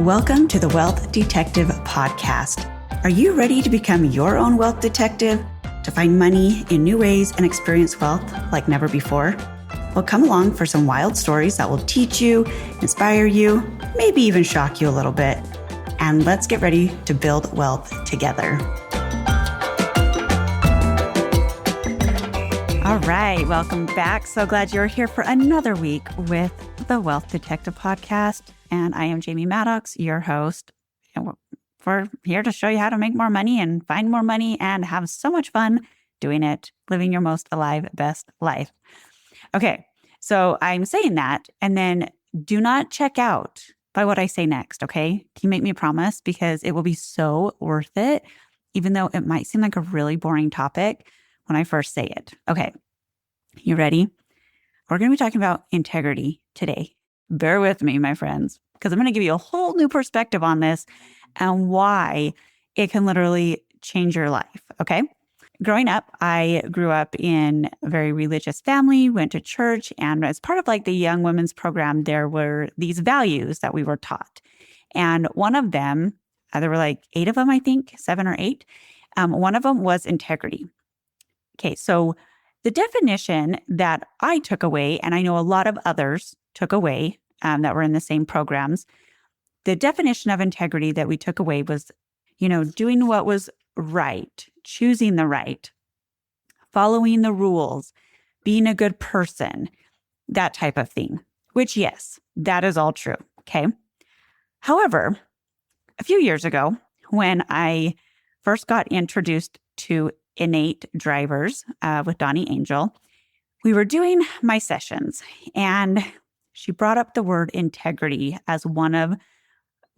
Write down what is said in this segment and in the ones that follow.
Welcome to the Wealth Detective Podcast. Are you ready to become your own wealth detective, to find money in new ways and experience wealth like never before? Well, come along for some wild stories that will teach you, inspire you, maybe even shock you a little bit. And let's get ready to build wealth together. All right, welcome back. So glad you're here for another week with the Wealth Detective Podcast. And I am Jamie Maddox, your host. And we're here to show you how to make more money and find more money and have so much fun doing it, living your most alive, best life. Okay, so I'm saying that, and then do not check out by what I say next, okay? Can you make me a promise? Because it will be so worth it, even though it might seem like a really boring topic when I first say it. Okay, you ready? We're going to be talking about integrity today. Bear with me, my friends, because I'm going to give you a whole new perspective on this and why it can literally change your life, okay? Growing up, I grew up in a very religious family, went to church, and as part of like the Young Women's Program, there were these values that we were taught. And one of them, there were like 8 of them, I think, 7 or 8. One of them was integrity. Okay, so the definition that I took away, and I know a lot of others took away that were in the same programs, the definition of integrity that we took away was, doing what was right, choosing the right, following the rules, being a good person, that type of thing, which, yes, that is all true, okay? However, a few years ago, when I first got introduced to innate drivers with Donnie Angel, we were doing my sessions, and she brought up the word integrity as one of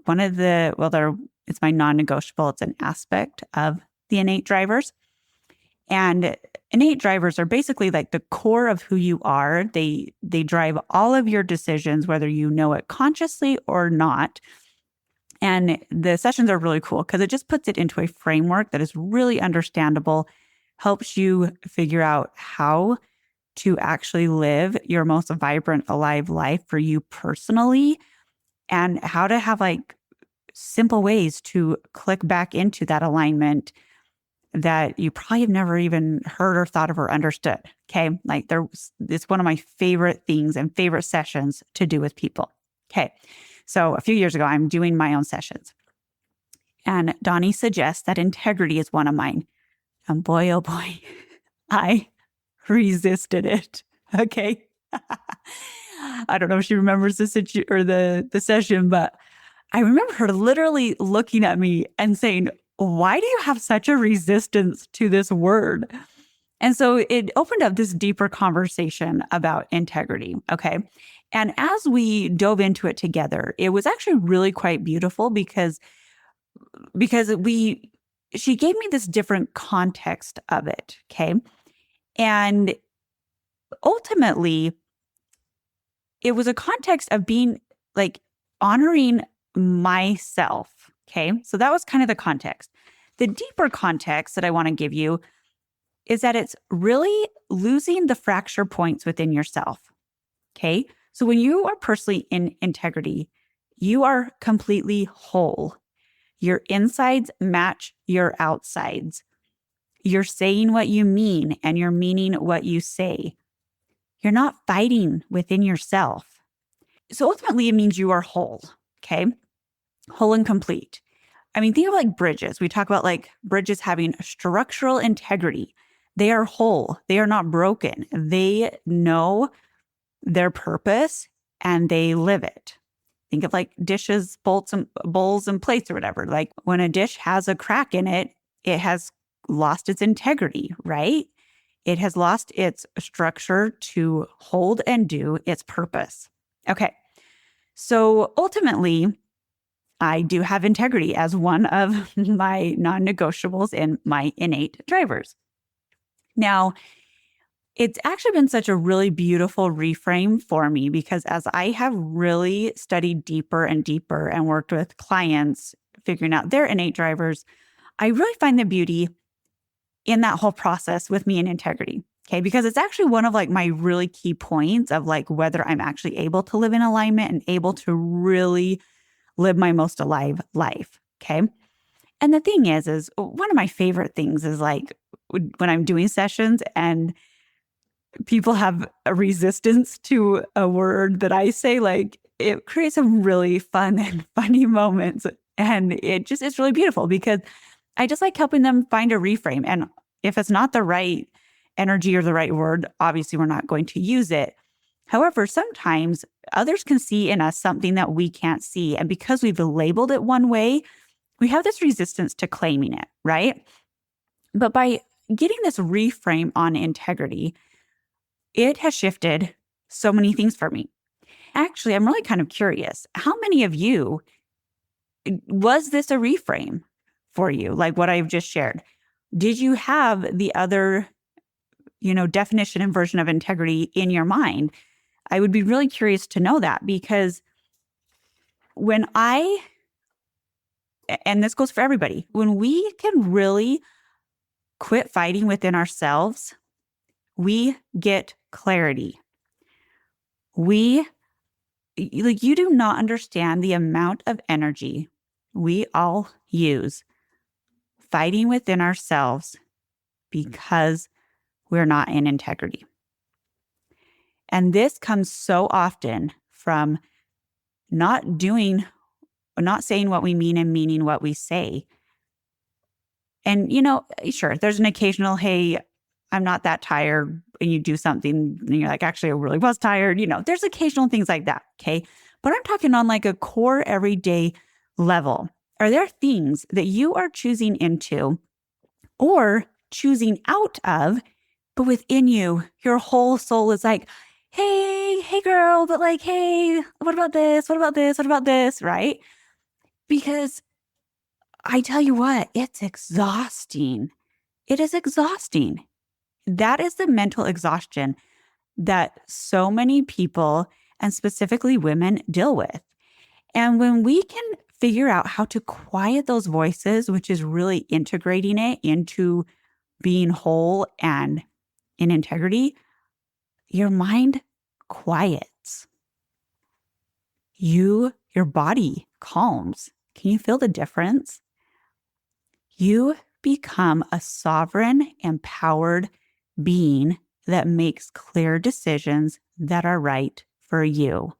the, it's my non-negotiable. It's an aspect of the innate drivers. And innate drivers are basically like the core of who you are. They drive all of your decisions, whether you know it consciously or not. And the sessions are really cool because it just puts it into a framework that is really understandable, helps you figure out how to actually live your most vibrant, alive life for you personally, and how to have like simple ways to click back into that alignment that you probably have never even heard or thought of or understood. Okay. Like it's one of my favorite things and favorite sessions to do with people. Okay. So a few years ago, I'm doing my own sessions, and Donnie suggests that integrity is one of mine. And boy, oh boy, I resisted it. Okay. I don't know if she remembers the session, but I remember her literally looking at me and saying, "Why do you have such a resistance to this word?" And so it opened up this deeper conversation about integrity. Okay. And as we dove into it together, it was actually really quite beautiful because she gave me this different context of it. Okay. And ultimately, it was a context of being like honoring myself. Okay. So that was kind of the context. The deeper context that I want to give you is that it's really losing the fracture points within yourself. Okay. So when you are personally in integrity, you are completely whole. Your insides match your outsides. You're saying what you mean and you're meaning what you say. You're not fighting within yourself. So ultimately, it means you are whole, okay? Whole and complete. I mean, think of like bridges. We talk about like bridges having structural integrity. They are whole. They are not broken. They know their purpose and they live it. Think of like dishes, bowls, and plates or whatever. Like when a dish has a crack in it, it has lost its integrity, right? It has lost its structure to hold and do its purpose. Okay. So ultimately, I do have integrity as one of my non-negotiables and my innate drivers. Now, it's actually been such a really beautiful reframe for me because as I have really studied deeper and deeper and worked with clients figuring out their innate drivers, I really find the beauty in that whole process with me and integrity. Okay. Because it's actually one of like my really key points of like whether I'm actually able to live in alignment and able to really live my most alive life. Okay. And the thing is one of my favorite things is like when I'm doing sessions and people have a resistance to a word that I say, like it creates some really fun and funny moments. And it's really beautiful because I just like helping them find a reframe. And if it's not the right energy or the right word, obviously we're not going to use it. However, sometimes others can see in us something that we can't see. And because we've labeled it one way, we have this resistance to claiming it, right? But by getting this reframe on integrity, it has shifted so many things for me. Actually, I'm really kind of curious. How many of you, was this a reframe for you, like what I've just shared? Did you have the other, definition and version of integrity in your mind? I would be really curious to know that because and this goes for everybody, when we can really quit fighting within ourselves, we get clarity. You do not understand the amount of energy we all use fighting within ourselves because we're not in integrity. And this comes so often from not saying what we mean and meaning what we say. And, sure, there's an occasional, hey, I'm not that tired. And you do something and you're like, actually, I really was tired. There's occasional things like that. Okay. But I'm talking on like a core everyday level. Are there things that you are choosing into or choosing out of, but within you, your whole soul is like, hey girl, but like, hey, what about this? What about this? What about this? Right? Because I tell you what, it's exhausting. It is exhausting. That is the mental exhaustion that so many people, and specifically women, deal with. And when we can figure out how to quiet those voices, which is really integrating it into being whole and in integrity, your mind quiets. Your body calms. Can you feel the difference? You become a sovereign, empowered being that makes clear decisions that are right for you.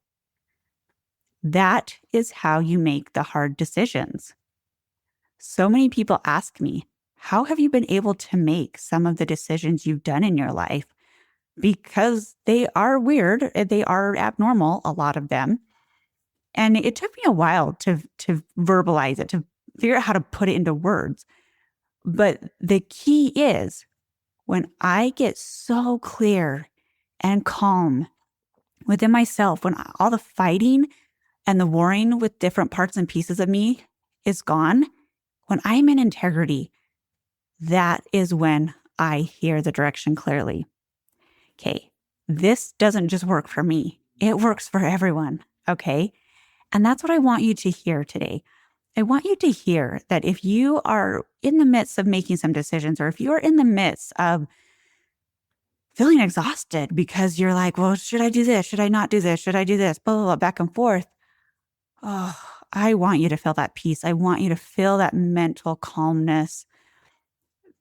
That is how you make the hard decisions. So many people ask me, how have you been able to make some of the decisions you've done in your life? Because they are weird, they are abnormal, a lot of them. And it took me a while to verbalize it, to figure out how to put it into words. But the key is when I get so clear and calm within myself, when all the fighting and the warring with different parts and pieces of me is gone, when I'm in integrity, that is when I hear the direction clearly. Okay, this doesn't just work for me. It works for everyone, okay? And that's what I want you to hear today. I want you to hear that if you are in the midst of making some decisions, or if you're in the midst of feeling exhausted because you're like, well, should I do this? Should I not do this? Should I do this? Blah, blah, blah, back and forth. Oh, I want you to feel that peace. I want you to feel that mental calmness.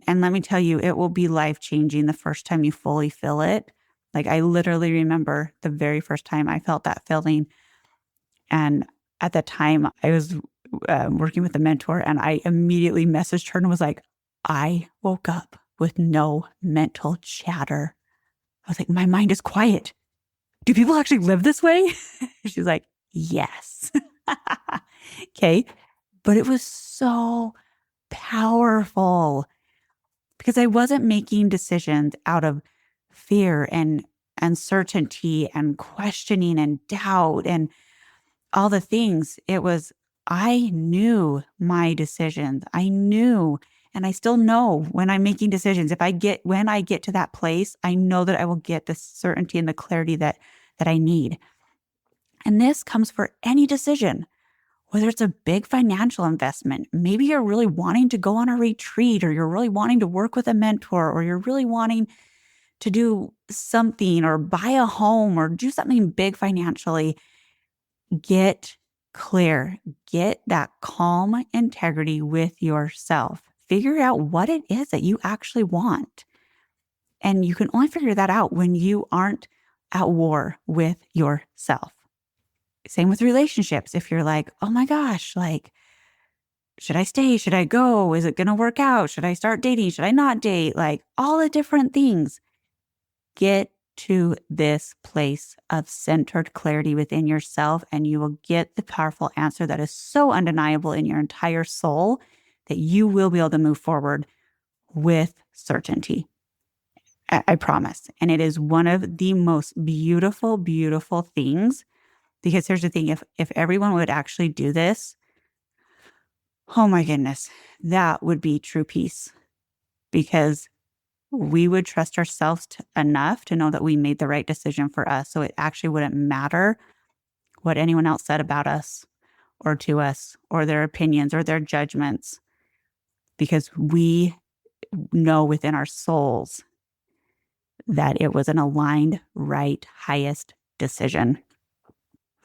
And let me tell you, it will be life-changing the first time you fully feel it. Like I literally remember the very first time I felt that feeling. And at the time I was working with a mentor, and I immediately messaged her and was like, I woke up with no mental chatter. I was like, my mind is quiet. Do people actually live this way? She's like, yes. Okay. But it was so powerful because I wasn't making decisions out of fear and uncertainty and questioning and doubt and all the things. It was, I knew my decisions. I knew, and I still know when I'm making decisions, when I get to that place, I know that I will get the certainty and the clarity that I need. And this comes for any decision, whether it's a big financial investment. Maybe you're really wanting to go on a retreat, or you're really wanting to work with a mentor, or you're really wanting to do something or buy a home or do something big financially. Get clear. Get that calm integrity with yourself. Figure out what it is that you actually want. And you can only figure that out when you aren't at war with yourself. Same with relationships. If you're like, oh my gosh, like, should I stay? Should I go? Is it going to work out? Should I start dating? Should I not date? Like all the different things. Get to this place of centered clarity within yourself, and you will get the powerful answer that is so undeniable in your entire soul that you will be able to move forward with certainty. I promise. And it is one of the most beautiful, beautiful things, because here's the thing. If everyone would actually do this, oh my goodness, that would be true peace, because we would trust ourselves enough to know that we made the right decision for us. So it actually wouldn't matter what anyone else said about us or to us or their opinions or their judgments, because we know within our souls that it was an aligned, right, highest decision.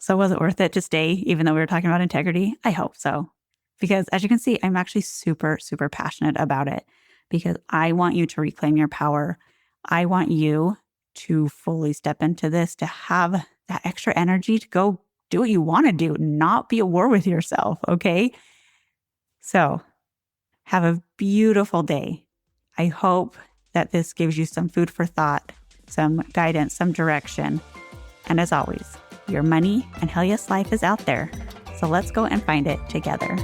So was it worth it to stay, even though we were talking about integrity? I hope so. Because as you can see, I'm actually super, super passionate about it, because I want you to reclaim your power. I want you to fully step into this, to have that extra energy to go do what you want to do, not be at war with yourself, okay? So have a beautiful day. I hope that this gives you some food for thought, some guidance, some direction. And as always, your money and hell yes life is out there. So let's go and find it together.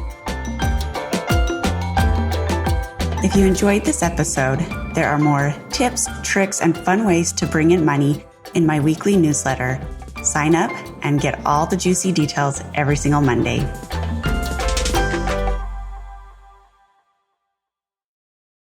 If you enjoyed this episode, there are more tips, tricks, and fun ways to bring in money in my weekly newsletter. Sign up and get all the juicy details every single Monday.